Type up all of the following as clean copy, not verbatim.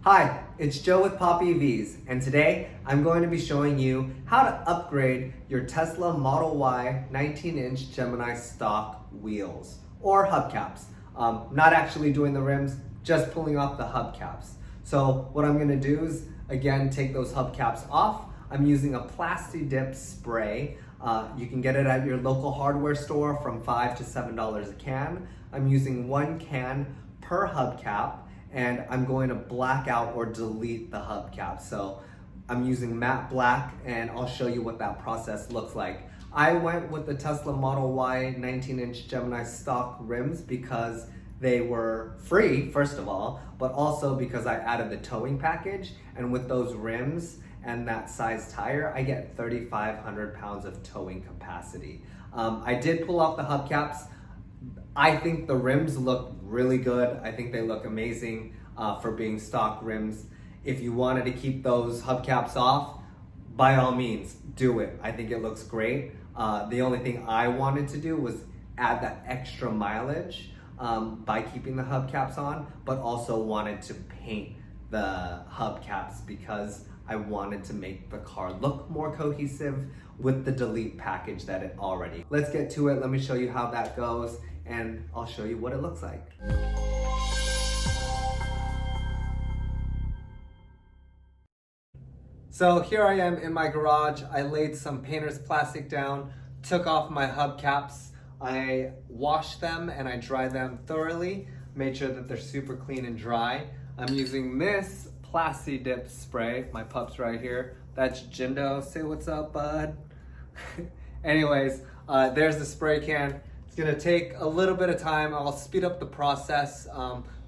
Hi, it's Joe with Pop EVs, and today I'm going to be showing you how to upgrade your Tesla Model Y 19-inch Gemini stock wheels or hubcaps. Not actually doing the rims, just pulling off the hubcaps. So what I'm going to do is, again, take those hubcaps off. I'm using a Plasti Dip spray. You can get it at your local hardware store from $5 to $7 a can. I'm using 1 can per hubcap, and I'm going to black out or delete the hubcap. So I'm using matte black, and I'll show you what that process looks like. I went with the Tesla Model Y 19-inch Gemini stock rims because they were free, first of all, but also because I added the towing package, and with those rims and that size tire, I get 3,500 pounds of towing capacity. I did pull off the hubcaps. I think the rims look really good. I think they look amazing for being stock rims. If you wanted to keep those hubcaps off, by all means, do it. I think it looks great. The only thing I wanted to do was add that extra mileage by keeping the hubcaps on, but also wanted to paint the hubcaps because I wanted to make the car look more cohesive with the delete package that it already. Let's get to it. Let me show you how that goes, and I'll show you what it looks like. So here I am in my garage. I laid some painter's plastic down, took off my hubcaps. I washed them and I dried them thoroughly, made sure that they're super clean and dry. I'm using this Plasti Dip spray. My pup's right here. That's Jindo. Say what's up, bud. Anyways, there's the spray can. It's gonna take a little bit of time. I'll speed up the process.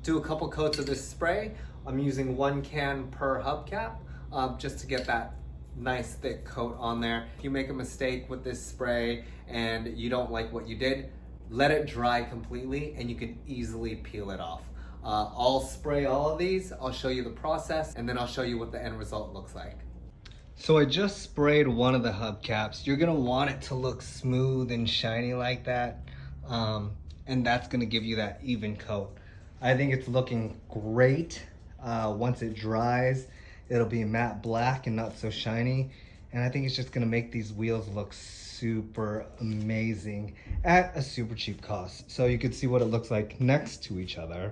Do a couple coats of this spray. I'm using 1 can per hubcap just to get that nice thick coat on there. If you make a mistake with this spray and you don't like what you did, let it dry completely and you can easily peel it off. I'll spray all of these, I'll show you the process, and then I'll show you what the end result looks like. So I just sprayed one of the hubcaps. You're gonna want it to look smooth and shiny like that, and that's gonna give you that even coat. I think it's looking great. Once it dries, it'll be matte black and not so shiny, and I think it's just gonna make these wheels look super amazing at a super cheap cost. So you can see what it looks like next to each other.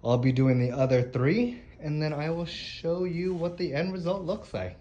I'll be doing the other 3, and then I will show you what the end result looks like.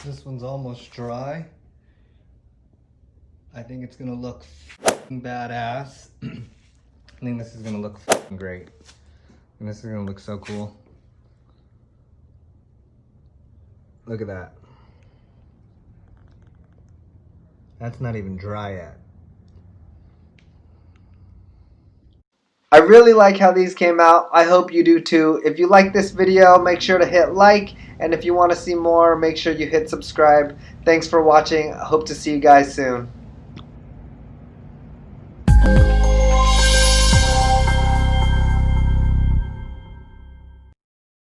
This one's almost dry. I think it's gonna look badass. I think this is gonna look great. And this is gonna look so cool. Look at that. That's not even dry yet. I really like how these came out. I hope you do too. If you like this video, make sure to hit like. And if you want to see more, make sure you hit subscribe. Thanks for watching. I hope to see you guys soon.